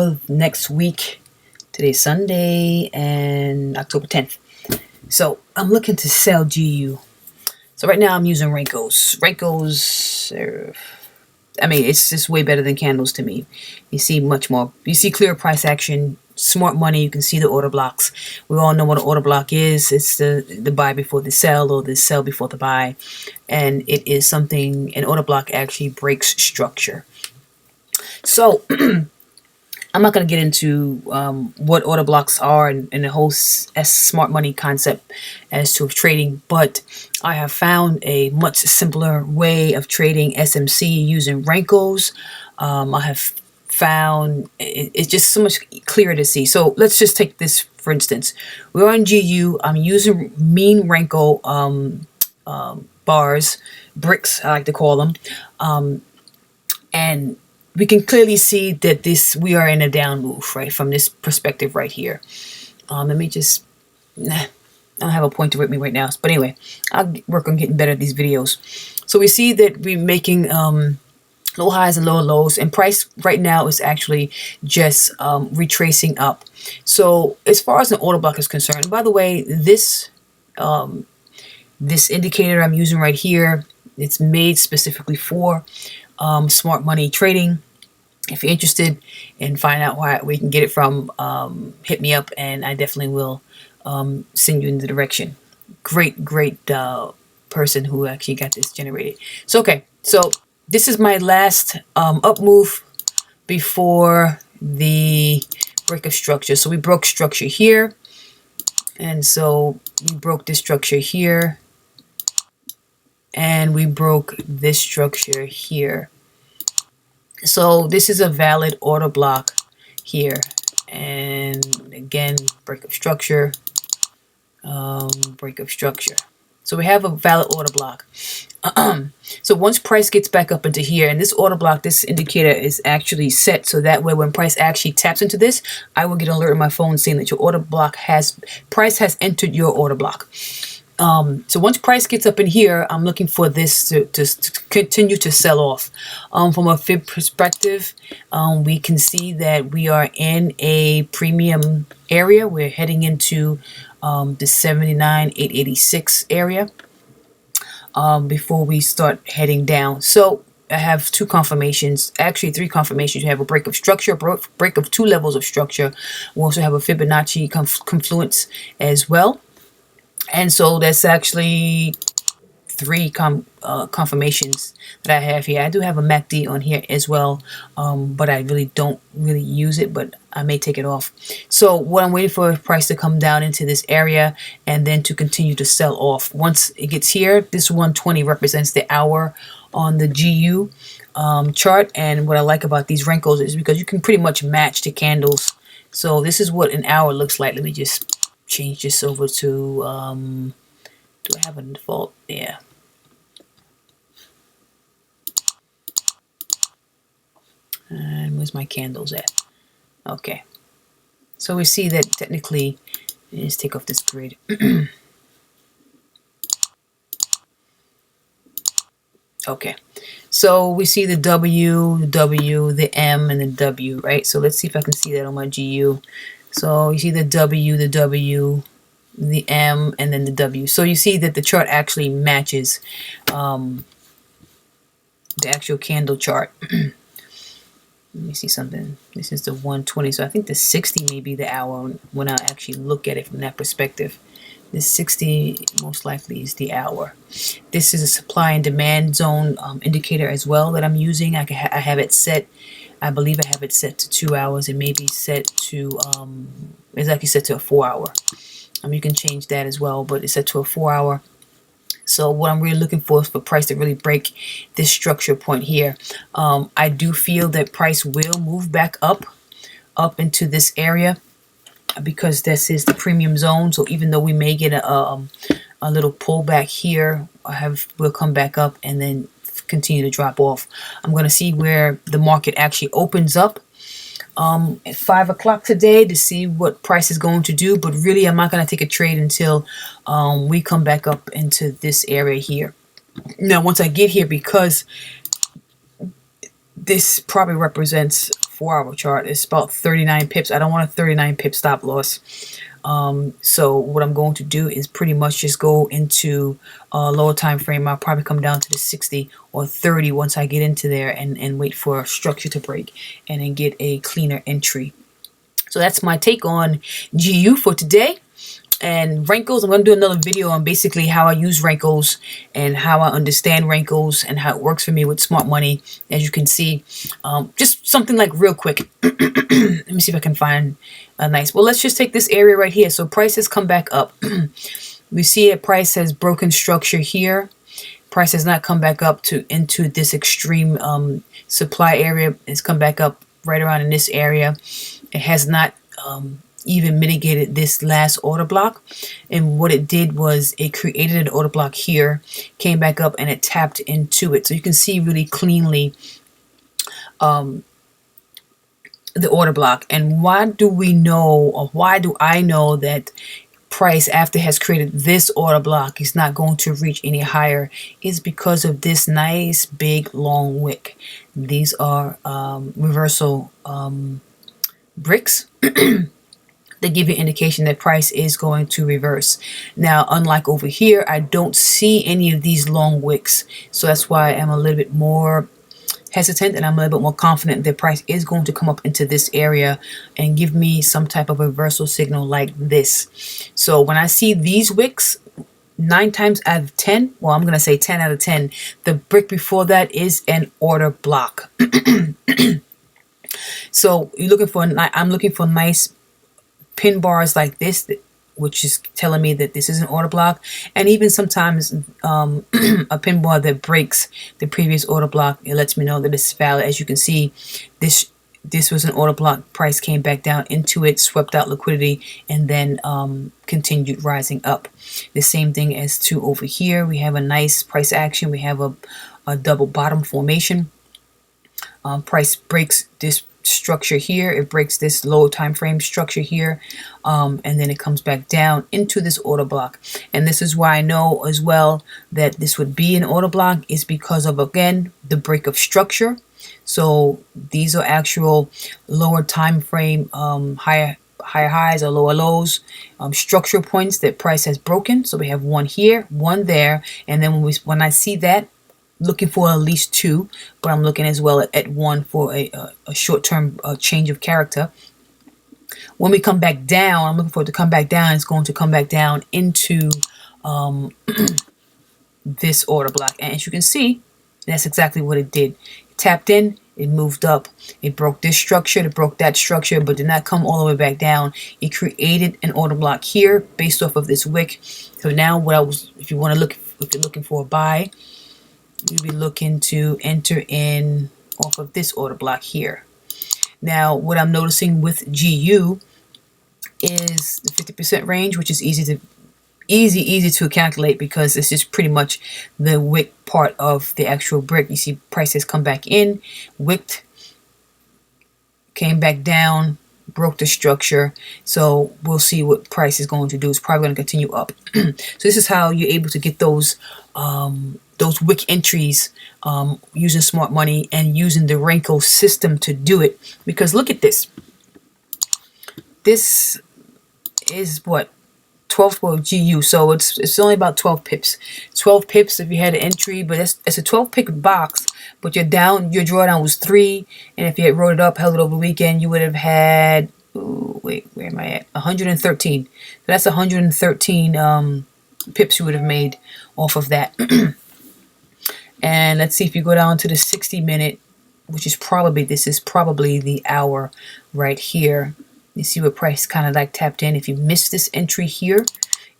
for next week. Today's Sunday and October 10th. So I'm looking to sell GU. So right now I'm using Renkos. It's just way better than candles to me. You see much more. You see clear price action, smart money. You can see the order blocks. We all know what an order block is. It's the buy before the sell, or the sell before the buy. And it is something, an order block actually breaks structure. So I'm not going to get into what order blocks are and the whole smart money concept as to trading, but I have found a much simpler way of trading SMC using Renkos. I have found it's just so much clearer to see. So let's just take this for instance. We're on GU. I'm using mean Renko bars, bricks, I like to call them, and we can clearly see that we are in a down move, right, from this perspective right here. Let me just, I don't have a pointer with me right now. But anyway, I'll work on getting better at these videos. So we see that we're making low highs and low lows, and price right now is actually just retracing up. So as far as an order block is concerned, by the way, this indicator I'm using right here, it's made specifically for smart money trading. If you're interested in finding out where you can get it from, hit me up and I definitely will send you in the direction. Great person who actually got this generated. So okay, so this is my last up move before the break of structure. So we broke structure here, and so we broke this structure here, and we broke this structure here. So this is a valid order block here, and again, break of structure, break of structure. So we have a valid order block. So once price gets back up into here, and this order block, this indicator is actually set, so that way when price actually taps into this, I will get an alert on my phone saying that your order block price has entered your order block. So once price gets up in here, I'm looking for this to continue to sell off. From a fib perspective, we can see that we are in a premium area. We're heading into the 79,886 area before we start heading down. So I have two confirmations, actually three confirmations. You have a break of structure, break of two levels of structure. We also have a Fibonacci confluence as well. And so that's actually three confirmations that I have here. I do have a MACD on here as well, but I don't really use it, but I may take it off. So what I'm waiting for is price to come down into this area and then to continue to sell off. Once it gets here, this 120 represents the hour on the GU chart. And what I like about these Renkos is because you can pretty much match the candles. So this is what an hour looks like. Let me just change this over to, do I have a default? Yeah. And where's my candles at? Okay. So we see that technically, let's take off this grid. Okay. So we see the W, the M, and the W, right? So let's see if I can see that on my GU. So you see the W, the M, and then the W. So you see that the chart actually matches the actual candle chart. Let me see something. This is the 120. So I think the 60 may be the hour when I actually look at it from that perspective. The 60 most likely is the hour. This is a supply and demand zone indicator as well that I'm using. I have it set. I believe I have it set to 2 hours. It may be set to, it's actually set to a 4 hour. You can change that as well, but it's set to a 4 hour. So what I'm really looking for is for price to really break this structure point here. I do feel that price will move back up into this area because this is the premium zone. So even though we may get a little pullback here, we'll come back up and then continue to drop off. I'm going to see where the market actually opens up at 5 o'clock today to see what price is going to do, but really I'm not going to take a trade until we come back up into this area here. Now once I get here, because this probably represents 4-hour chart. It's about 39 pips. I don't want a 39 pip stop loss. So what I'm going to do is pretty much just go into a lower time frame. I'll probably come down to the 60 or 30 once I get into there and wait for a structure to break and then get a cleaner entry. So that's my take on GU for today. And Renkos, I'm going to do another video on basically how I use Renkos and how I understand Renkos and how it works for me with smart money. As you can see, just something like real quick. Let me see if I can find a nice. Well, let's just take this area right here. So price has come back up. We see a price has broken structure here. Price has not come back up into this extreme supply area. It's come back up right around in this area. It has not even mitigated this last order block, and what it did was it created an order block here, came back up, and it tapped into it. So you can see really cleanly the order block. And why do we know, or why do I know that price, after it has created this order block, is not going to reach any higher? Is because of this nice big long wick. These are reversal bricks. They give you indication that price is going to reverse. Now, unlike over here, I don't see any of these long wicks. So that's why I'm a little bit more hesitant, and I'm a little bit more confident that price is going to come up into this area and give me some type of reversal signal like this. So when I see these wicks, 9 times out of 10, well, I'm going to say 10 out of 10, the brick before that is an order block. So you're looking for, I'm looking for nice pin bars like this, which is telling me that this is an order block. And even sometimes a pin bar that breaks the previous order block, it lets me know that it's valid. As you can see, this was an order block. Price came back down into it, swept out liquidity, and then continued rising up. The same thing as to over here. We have a nice price action. We have a double bottom formation. Price breaks this structure here, it breaks this low time frame structure here, and then it comes back down into this order block. And this is why I know as well that this would be an order block, is because of, again, the break of structure. So these are actual lower time frame higher highs or lower lows, structure points that price has broken. So we have one here, one there, and then when I see that, looking for at least 2, but I'm looking as well at 1 for a short-term change of character. When we come back down, I'm looking for it to come back down. It's going to come back down into this order block. And as you can see, that's exactly what it did. It tapped in, it moved up, it broke this structure, it broke that structure, but did not come all the way back down. It created an order block here based off of this wick. So now if you want to look, if you're looking for a buy, you'll be looking to enter in off of this order block here. Now, what I'm noticing with GU is the 50% range, which is easy to calculate because this is pretty much the wick part of the actual brick. You see price has come back in, wicked, came back down, broke the structure. So we'll see what price is going to do. It's probably going to continue up. So this is how you're able to get those wick entries using smart money and using the Renkos system to do it. Because look at this. This is what? 12 GU, so it's only about 12 pips. 12 pips if you had an entry, but it's a 12 pick box, but your drawdown was 3, and if you had wrote it up, held it over the weekend, you would have had, wait, where am I at? 113. So that's 113 pips you would have made off of that. And let's see if you go down to the 60-minute, which is probably, this is probably the hour right here. You see what price kind of like tapped in. If you missed this entry here,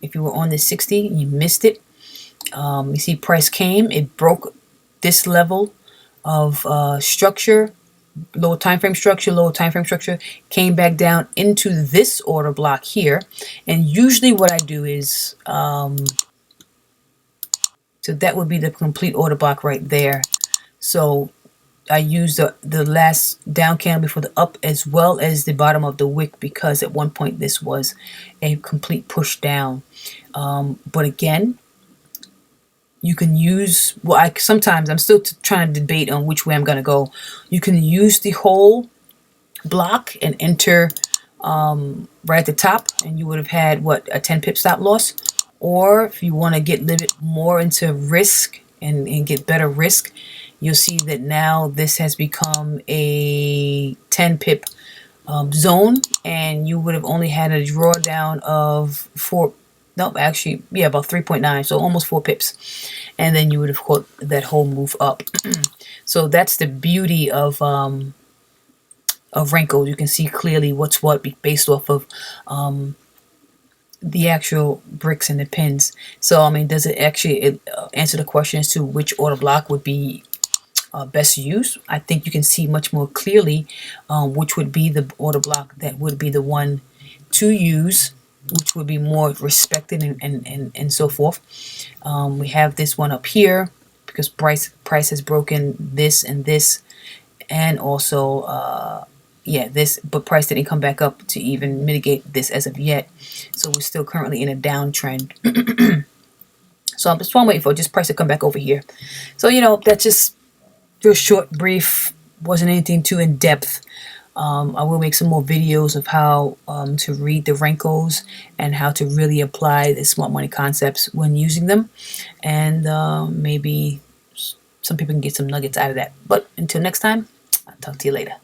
if you were on the 60, you missed it. You see price came, it broke this level of structure, lower time frame structure, came back down into this order block here. And usually what I do is, so that would be the complete order block right there. So I used the last down candle before the up as well as the bottom of the wick, because at one point this was a complete push down. But again, you can use, well, sometimes I'm still trying to debate on which way I'm going to go. You can use the whole block and enter right at the top, and you would have had what, a 10 pip stop loss. Or if you want to get a little bit more into risk and get better risk, you'll see that now this has become a 10 pip zone, and you would have only had a drawdown of about 3.9, so almost 4 pips, and then you would have caught that whole move up. So that's the beauty of Renkos. You can see clearly what's what based off of the actual bricks and the pins. So I mean, does it actually answer the question as to which order block would be best used? I think you can see much more clearly which would be the order block that would be the one to use, which would be more respected and so forth. We have this one up here because price has broken this and this, and also this, but price didn't come back up to even mitigate this as of yet. So we're still currently in a downtrend. So I'm just waiting for just price to come back over here. So that's just real short, brief, wasn't anything too in depth. I will make some more videos of how to read the Renkos and how to really apply the smart money concepts when using them, and maybe some people can get some nuggets out of that. But until next time, I'll talk to you later.